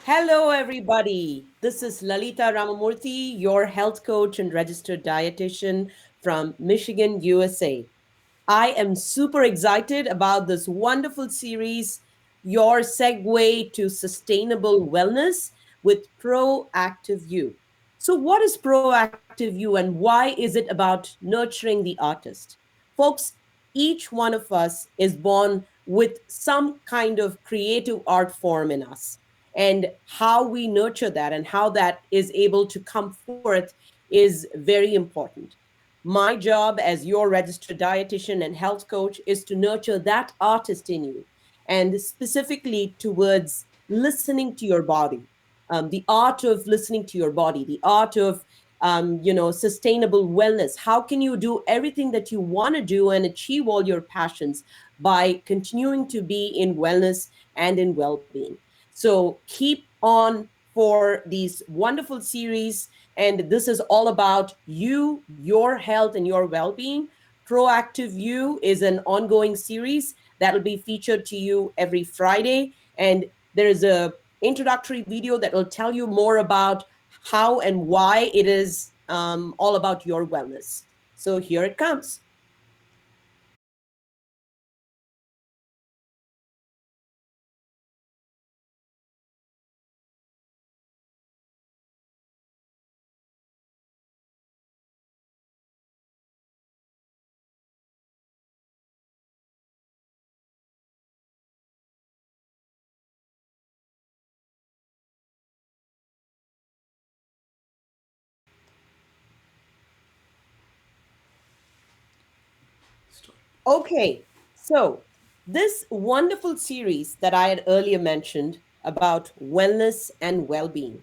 Hello, everybody. This is Lalitha Ramamoorthy, your health coach and registered dietitian from Michigan, USA. I am super excited about this wonderful series, Your Segue to Sustainable Wellness with Proactive You. So, what is Proactive You and why is it about nurturing the artist? Folks, each one of us is born with some kind of creative art form in us. And how we nurture that and how that is able to come forth is very important. My job as your registered dietitian and health coach is to nurture that artist in you, and specifically towards listening to your body, the art of listening to your body, the art of sustainable wellness. How can you do everything that you want to do and achieve all your passions by continuing to be in wellness and in well-being? So keep on for these wonderful series, and this is all about you, your health, and your well being. Proactive You is an ongoing series that will be featured to you every Friday. And there is a introductory video that will tell you more about how and why it is all about your wellness. So here it comes. Okay, so this wonderful series that I had earlier mentioned about wellness and well being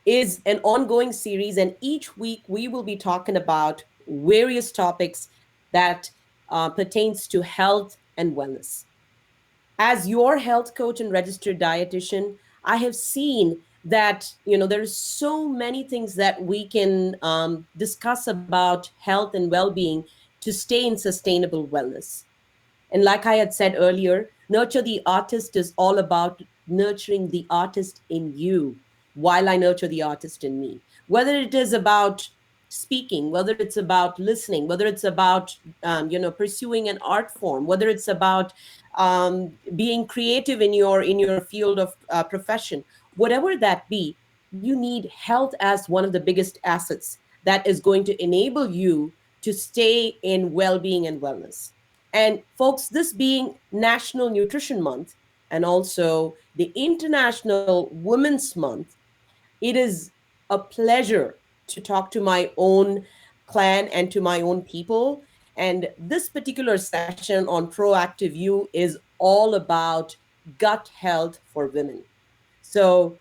is an ongoing series, and each week we will be talking about various topics that pertains to health and wellness. As your health coach and registered dietitian, I have seen that there's so many things that we can discuss about health and well-being to stay in sustainable wellness. And like I had said earlier, nurture the artist is all about nurturing the artist in you while I nurture the artist in me. Whether it is about speaking, whether it's about listening, whether it's about pursuing an art form, whether it's about being creative in your field of profession, whatever that be, you need health as one of the biggest assets that is going to enable you to stay in well-being and wellness. And folks, this being National Nutrition Month and also the International Women's Month, it is a pleasure to talk to my own clan and to my own people. And this particular session on Proactive You is all about gut health for women. So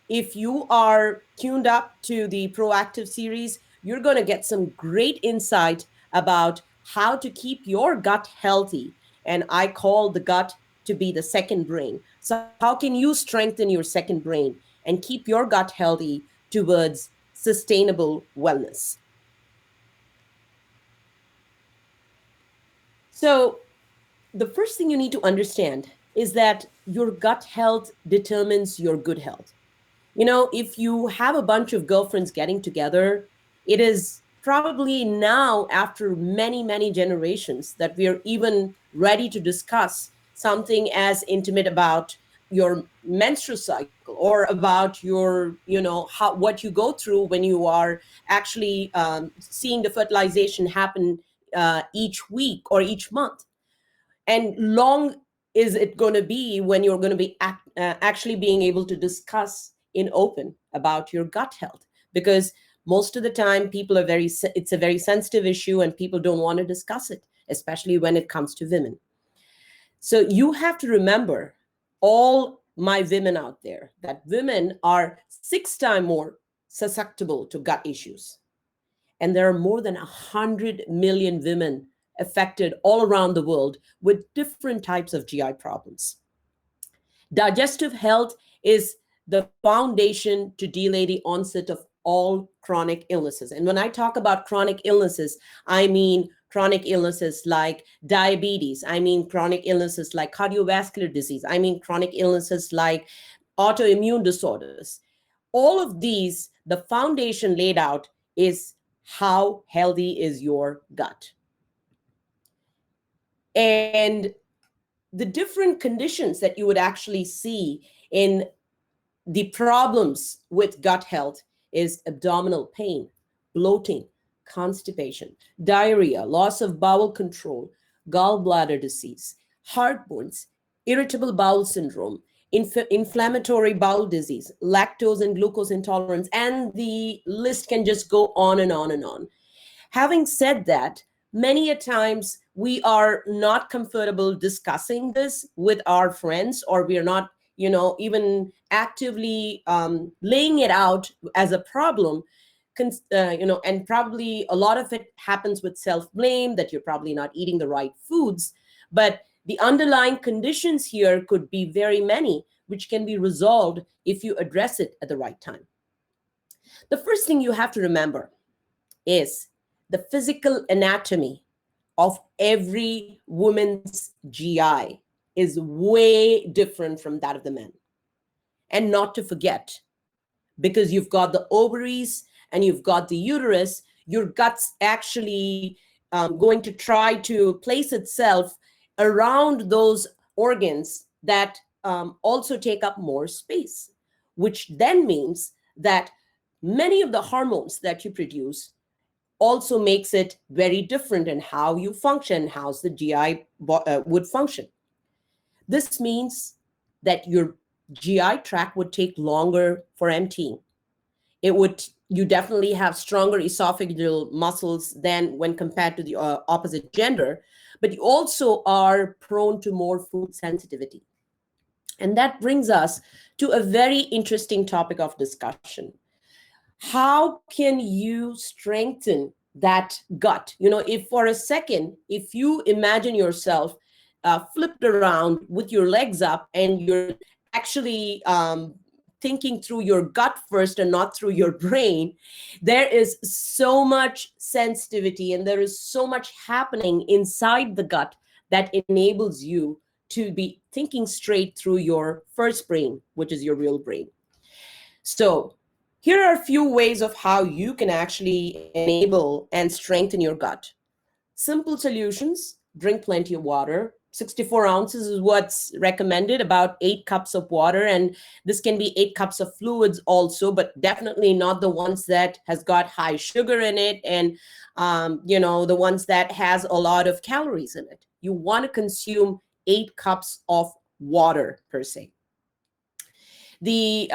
if you are tuned up to the Proactive series, you're going to get some great insight about how to keep your gut healthy. And I call the gut to be the second brain. So, how can you strengthen your second brain and keep your gut healthy towards sustainable wellness? So, the first thing you need to understand is that your gut health determines your good health. If you have a bunch of girlfriends getting together, it is probably now, after many, many generations, that we are even ready to discuss something as intimate about your menstrual cycle or about your, how what you go through when you are actually seeing the fertilization happen each week or each month. And long is it going to be when you're going to be actually being able to discuss in open about your gut health? Because most of the time people are it's a very sensitive issue and people don't want to discuss it, especially when it comes to women. So you have to remember, all my women out there, that women are 6 times more susceptible to gut issues, and there are more than 100 million women affected all around the world with different types of GI problems. Digestive health is the foundation to delay the onset of all chronic illnesses. And when I talk about chronic illnesses, I mean chronic illnesses like diabetes, I mean chronic illnesses like cardiovascular disease, I mean chronic illnesses like autoimmune disorders. All of these, the foundation laid out is how healthy is your gut. And the different conditions that you would actually see in the problems with gut health is abdominal pain, bloating, constipation, diarrhea, loss of bowel control, gallbladder disease, heartburns, irritable bowel syndrome, inflammatory bowel disease, lactose and glucose intolerance, and the list can just go on and on and on. Having said that, many a times we are not comfortable discussing this with our friends, or we are not, even actively laying it out as a problem. And probably a lot of it happens with self-blame, that you're probably not eating the right foods. But the underlying conditions here could be very many, which can be resolved if you address it at the right time. The first thing you have to remember is the physical anatomy of every woman's GI is way different from that of the men. And not to forget, because you've got the ovaries and you've got the uterus, your gut's actually going to try to place itself around those organs that also take up more space, which then means that many of the hormones that you produce also makes it very different in how you function, how's the GI would function. This means that your GI tract would take longer for emptying. You definitely have stronger esophageal muscles than when compared to the opposite gender, but you also are prone to more food sensitivity. And that brings us to a very interesting topic of discussion. How can you strengthen that gut? If for a second, if you imagine yourself flipped around with your legs up, and you're actually thinking through your gut first and not through your brain, there is so much sensitivity and there is so much happening inside the gut that enables you to be thinking straight through your first brain, which is your real brain. So here are a few ways of how you can actually enable and strengthen your gut. Simple solutions: drink plenty of water. 64 ounces is what's recommended, about 8 cups of water. And this can be 8 cups of fluids also, but definitely not the ones that has got high sugar in it and, the ones that has a lot of calories in it. You want to consume 8 cups of water per se. The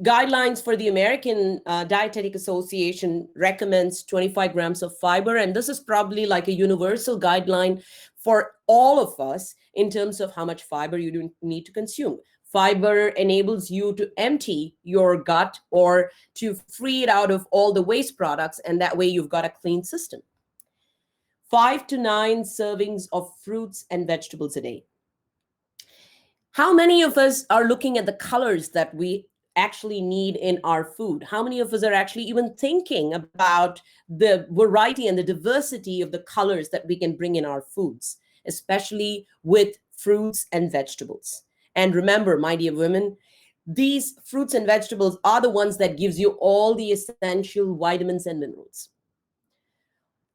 guidelines for the American Dietetic Association recommends 25 grams of fiber, and this is probably like a universal guideline for all of us in terms of how much fiber you do need to consume. Fiber enables you to empty your gut or to free it out of all the waste products, and that way you've got a clean system. 5 to 9 servings of fruits and vegetables a day. How many of us are looking at the colors that we actually need in our food? How many of us are actually even thinking about the variety and the diversity of the colors that we can bring in our foods, especially with fruits and vegetables? And remember, my dear women, these fruits and vegetables are the ones that gives you all the essential vitamins and minerals.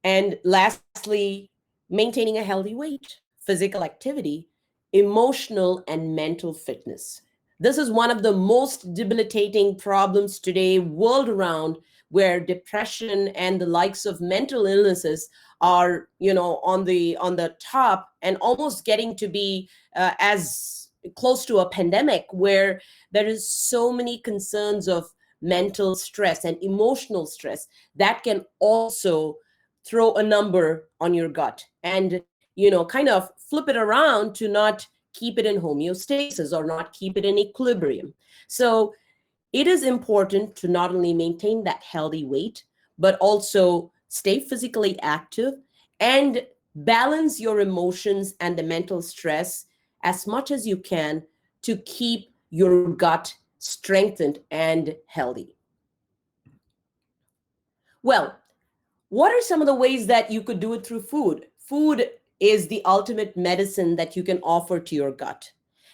And lastly, maintaining a healthy weight, physical activity, emotional and mental fitness. This is one of the most debilitating problems today world around, where depression and the likes of mental illnesses are, on the top, and almost getting to be as close to a pandemic, where there is so many concerns of mental stress and emotional stress that can also throw a number on your gut and, kind of flip it around to not keep it in homeostasis or not keep it in equilibrium. So it is important to not only maintain that healthy weight, but also stay physically active and balance your emotions and the mental stress as much as you can to keep your gut strengthened and healthy. Well, what are some of the ways that you could do it through food? Food is the ultimate medicine that you can offer to your gut.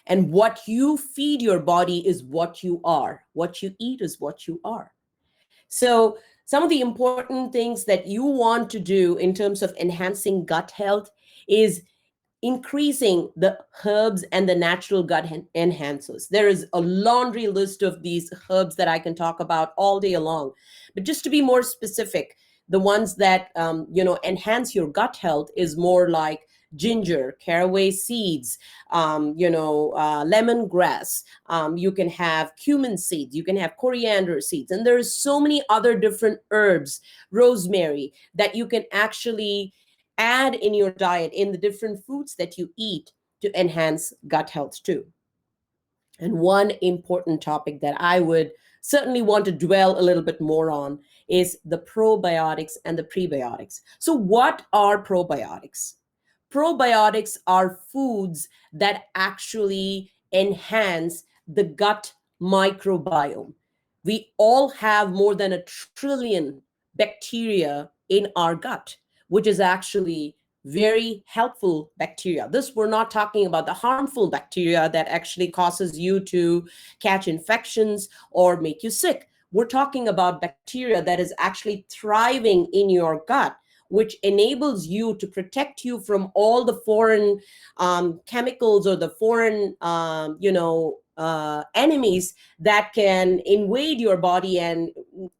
And what you feed your body is what you are. What you eat is what you are. So, some of the important things that you want to do in terms of enhancing gut health is increasing the herbs and the natural gut enhancers. There is a laundry list of these herbs that I can talk about all day long. But just to be more specific, the ones that enhance your gut health is more like ginger, caraway seeds, lemongrass. You can have cumin seeds. You can have coriander seeds, and there's so many other different herbs, rosemary, that you can actually add in your diet in the different foods that you eat to enhance gut health too. And one important topic that I would certainly want to dwell a little bit more on is the probiotics and the prebiotics. So, what are probiotics? Probiotics are foods that actually enhance the gut microbiome. We all have more than 1 trillion bacteria in our gut, which is actually very helpful bacteria. This, we're not talking about the harmful bacteria that actually causes you to catch infections or make you sick. We're talking about bacteria that is actually thriving in your gut, which enables you to protect you from all the foreign chemicals or the foreign, enemies that can invade your body and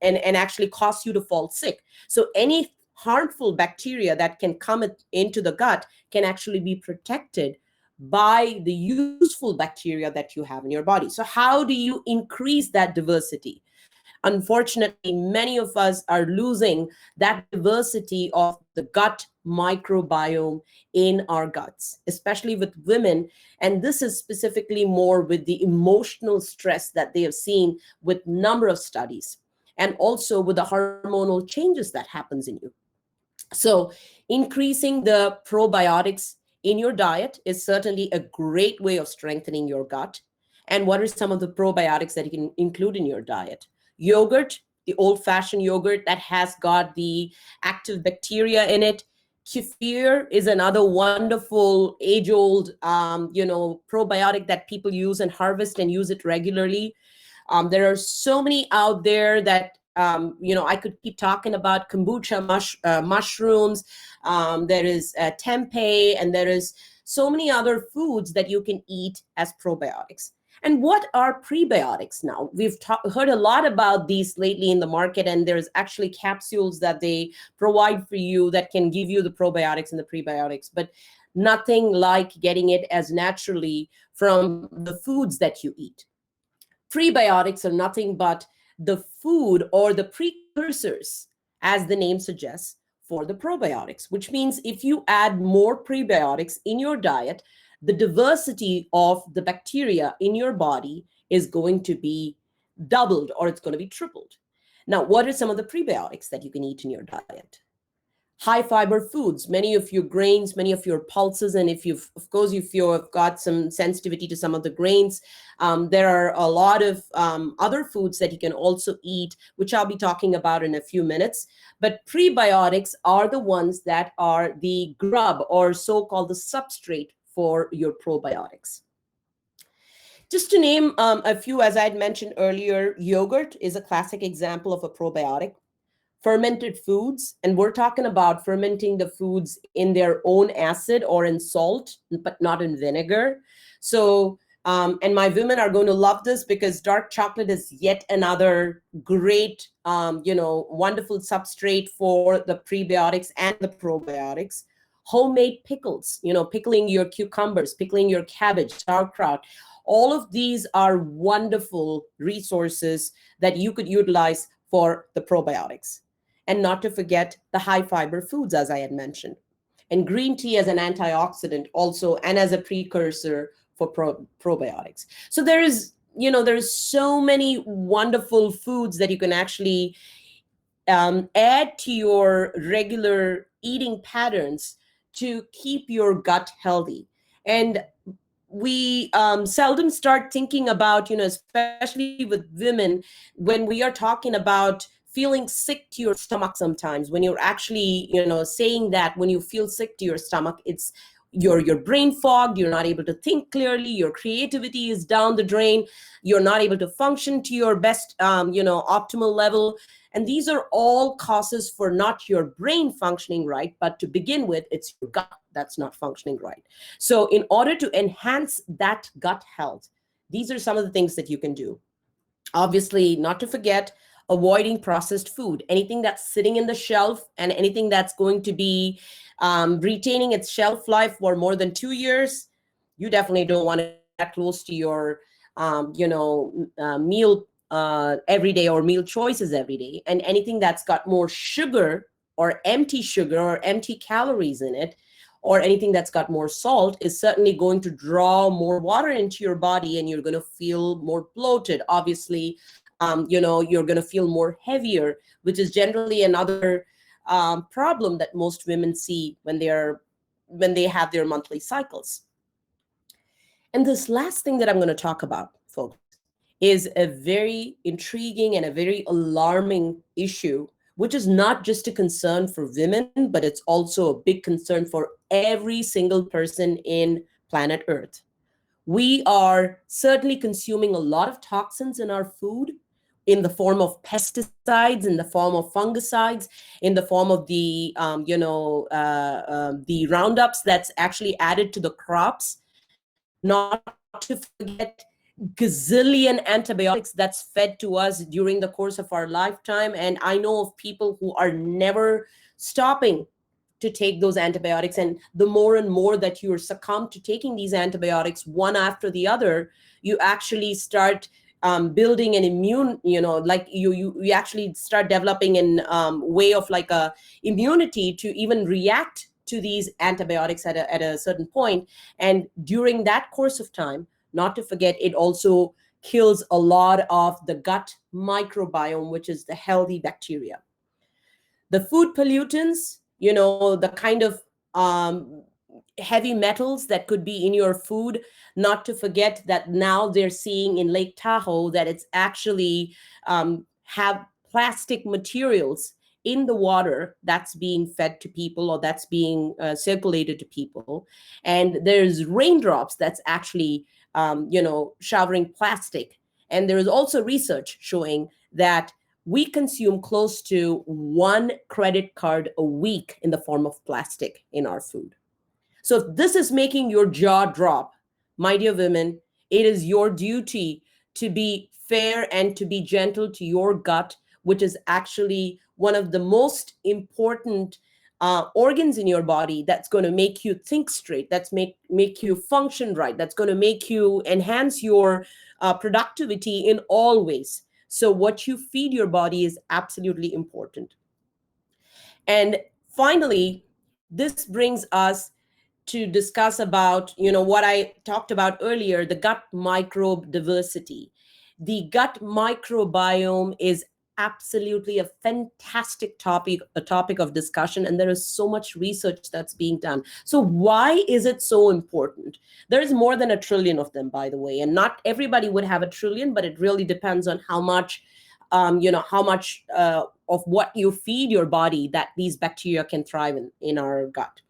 actually cause you to fall sick. So any harmful bacteria that can come into the gut can actually be protected by the useful bacteria that you have in your body. So how do you increase that diversity? Unfortunately, many of us are losing that diversity of the gut microbiome in our guts, especially with women. And this is specifically more with the emotional stress that they have seen with number of studies, and also with the hormonal changes that happens in you. So, increasing the probiotics in your diet is certainly a great way of strengthening your gut. And what are some of the probiotics that you can include in your diet? Yogurt, the old fashioned yogurt that has got the active bacteria in it. Kefir is another wonderful age old, probiotic that people use and harvest and use it regularly. There are so many out there that I could keep talking about kombucha mushrooms. There is tempeh, and there is so many other foods that you can eat as probiotics. And what are prebiotics now? We've heard a lot about these lately in the market, and there's actually capsules that they provide for you that can give you the probiotics and the prebiotics, but nothing like getting it as naturally from the foods that you eat. Prebiotics are nothing but the food or the precursors, as the name suggests, for the probiotics, which means if you add more prebiotics in your diet, the diversity of the bacteria in your body is going to be doubled, or it's going to be tripled. Now, what are some of the prebiotics that you can eat in your diet? High fiber foods, many of your grains, many of your pulses, and if you've got some sensitivity to some of the grains, there are a lot of other foods that you can also eat, which I'll be talking about in a few minutes. But prebiotics are the ones that are the grub, or so-called the substrate for your probiotics. Just to name a few, as I had mentioned earlier, yogurt is a classic example of a probiotic. Fermented foods, and we're talking about fermenting the foods in their own acid or in salt, but not in vinegar. So, and my women are going to love this, because dark chocolate is yet another great, wonderful substrate for the prebiotics and the probiotics. Homemade pickles, pickling your cucumbers, pickling your cabbage, sauerkraut. All of these are wonderful resources that you could utilize for the probiotics. And not to forget the high fiber foods, as I had mentioned. And green tea as an antioxidant also, and as a precursor for probiotics. So there's so many wonderful foods that you can actually add to your regular eating patterns to keep your gut healthy. And we seldom start thinking about, especially with women, when we are talking about feeling sick to your stomach sometimes, when you're actually, saying that when you feel sick to your stomach, it's your brain fogged, you're not able to think clearly, your creativity is down the drain, you're not able to function to your best optimal level. And these are all causes for not your brain functioning right, but to begin with, it's your gut that's not functioning right. So in order to enhance that gut health, these are some of the things that you can do. Obviously, not to forget, avoiding processed food, anything that's sitting in the shelf and anything that's going to be retaining its shelf life for more than 2 years. You definitely don't want to get that close to your meal every day, or meal choices every day. And anything that's got more sugar or empty calories in it, or anything that's got more salt, is certainly going to draw more water into your body, and you're going to feel more bloated. Obviously, you're going to feel more heavier, which is generally another problem that most women see when they have their monthly cycles. And this last thing that I'm going to talk about, folks, is a very intriguing and a very alarming issue, which is not just a concern for women, but it's also a big concern for every single person in planet Earth. We are certainly consuming a lot of toxins in our food, in the form of pesticides, in the form of fungicides, in the form of the roundups that's actually added to the crops. Not to forget gazillion antibiotics that's fed to us during the course of our lifetime. And I know of people who are never stopping to take those antibiotics. And the more and more that you're succumb to taking these antibiotics one after the other, you actually start building an immune, like you actually start developing an way of like a immunity to even react to these antibiotics at a certain point. And during that course of time, not to forget, it also kills a lot of the gut microbiome, which is the healthy bacteria. The food pollutants, the kind of heavy metals that could be in your food. Not to forget that now they're seeing in Lake Tahoe that it's actually have plastic materials in the water that's being fed to people, or that's being circulated to people. And there's raindrops that's actually showering plastic. And there is also research showing that we consume close to one credit card a week in the form of plastic in our food. So if this is making your jaw drop, my dear women, it is your duty to be fair and to be gentle to your gut, which is actually one of the most important organs in your body, that's going to make you think straight, that's make you function right, that's going to make you enhance your productivity in all ways. So what you feed your body is absolutely important. And finally, this brings us to discuss about what I talked about earlier, the gut microbe diversity. The gut microbiome is absolutely a fantastic topic, a topic of discussion, and there is so much research that's being done. So why is it so important? There's more than 1 trillion of them, by the way, and not everybody would have 1 trillion, but it really depends on how much of what you feed your body that these bacteria can thrive in our gut.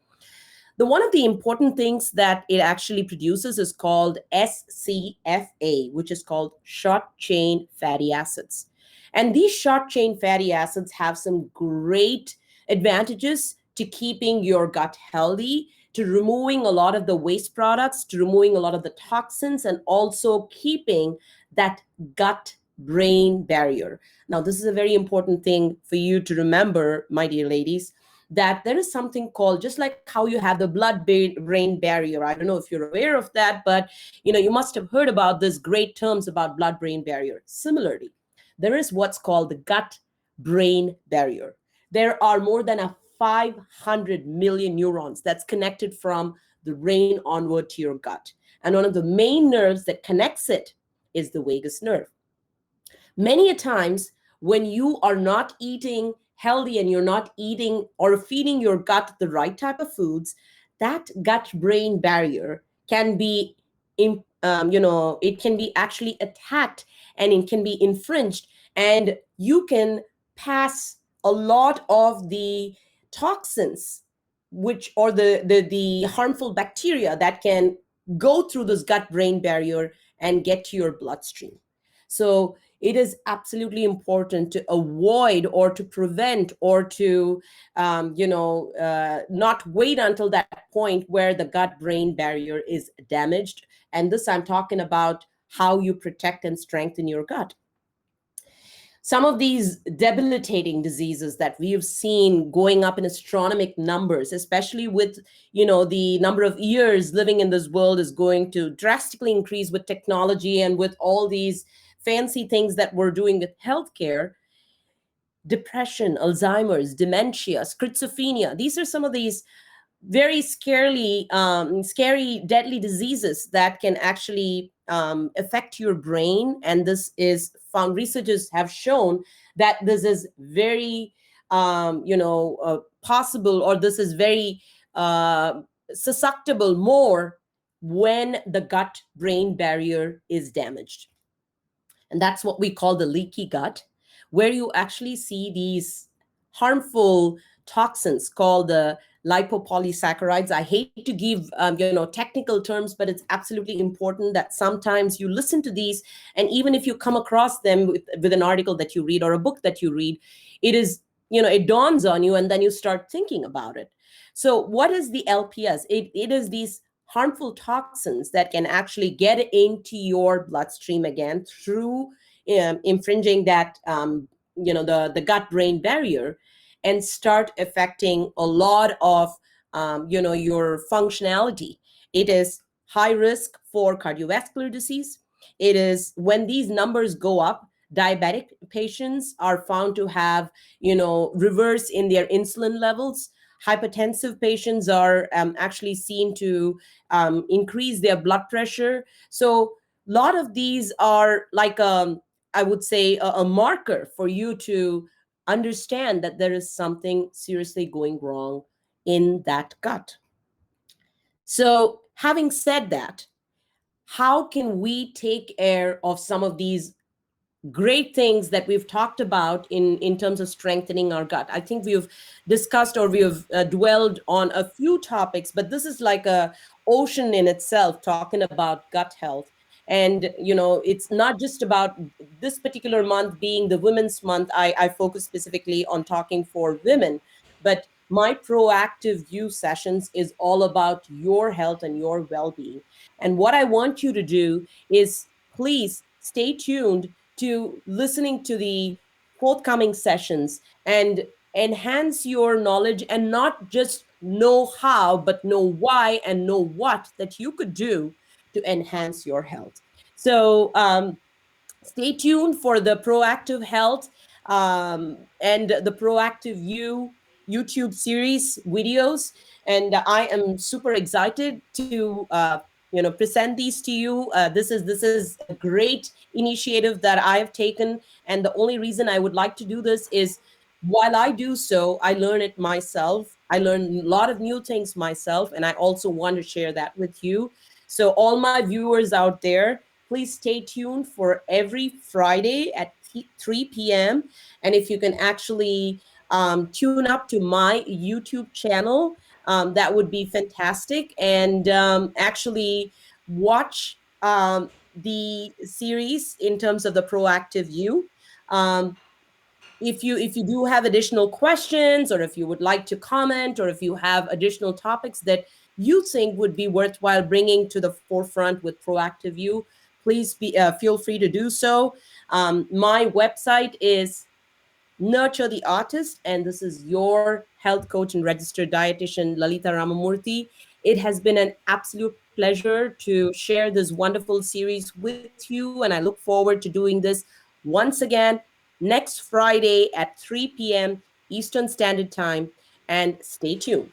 The one of the important things that it actually produces is called SCFA, which is called short chain fatty acids. And these short chain fatty acids have some great advantages to keeping your gut healthy, to removing a lot of the waste products, to removing a lot of the toxins, and also keeping that gut brain barrier. Now, this is a very important thing for you to remember, my dear ladies, that there is something called, just like how you have the blood brain barrier. I don't know if you're aware of that, but you must have heard about this great terms about blood brain barrier. Similarly, there is what's called the gut brain barrier. There are more than 500 million neurons that's connected from the brain onward to your gut. And one of the main nerves that connects it is the vagus nerve. Many a times when you are not eating healthy and you're not eating or feeding your gut the right type of foods, that gut brain barrier can be it can be actually attacked, and it can be infringed, and you can pass a lot of the toxins which or the harmful bacteria that can go through this gut brain barrier and get to your bloodstream. So it is absolutely important to avoid or to prevent or to not wait until that point where the gut brain barrier is damaged. And this, I'm talking about how you protect and strengthen your gut. Some of these debilitating diseases that we have seen going up in astronomical numbers, especially with the number of years living in this world is going to drastically increase with technology and with all these fancy things that we're doing with healthcare. Depression, Alzheimer's, dementia, schizophrenia, these are some of these very scary, deadly diseases that can actually affect your brain. And this is found, researchers have shown that this is very, possible, or this is very susceptible more when the gut brain barrier is damaged. And that's what we call the leaky gut, where you actually see these harmful toxins called the lipopolysaccharides. I hate to give technical terms, but it's absolutely important that sometimes you listen to these, and even if you come across them with an article that you read or a book that you read, it is, it dawns on you, and then you start thinking about it. So what is the LPS? It is these harmful toxins that can actually get into your bloodstream again through infringing that the gut brain barrier, and start affecting a lot of your functionality. It is high risk for cardiovascular disease. It is, when these numbers go up, diabetic patients are found to have reverse in their insulin levels. Hypertensive patients are actually seen to increase their blood pressure. So a lot of these are like I would say a marker for you to understand that there is something seriously going wrong in that gut. So having said that, how can we take care of some of these great things that we've talked about in terms of strengthening our gut? I think we've discussed, or we have dwelled on a few topics, but this is like a ocean in itself, talking about gut health. And it's not just about this particular month being the Women's Month. I focus specifically on talking for women, but my proactive view sessions is all about your health and your well-being. And what I want you to do is, please stay tuned to listening to the forthcoming sessions and enhance your knowledge, and not just know how, but know why and know what that you could do to enhance your health. So stay tuned for the Proactive Health and the Proactive You YouTube series videos. And I am super excited to present these to you. This is a great initiative that I have taken, and the only reason I would like to do this is, while I do so, I learn it myself. I learn a lot of new things myself, and I also want to share that with you. So all my viewers out there, please stay tuned for every Friday at 3 p.m. And if you can actually tune up to my YouTube channel, that would be fantastic. And actually watch the series in terms of the Proactive You. Um, if you do have additional questions, or if you would like to comment, or if you have additional topics that you think would be worthwhile bringing to the forefront with Proactive You, please feel free to do so. My website is Nurture the Artist, and this is your health coach and registered dietitian, Lalitha Ramamoorthy. It has been an absolute pleasure to share this wonderful series with you, and I look forward to doing this once again next Friday at 3 p.m. Eastern Standard Time. And stay tuned.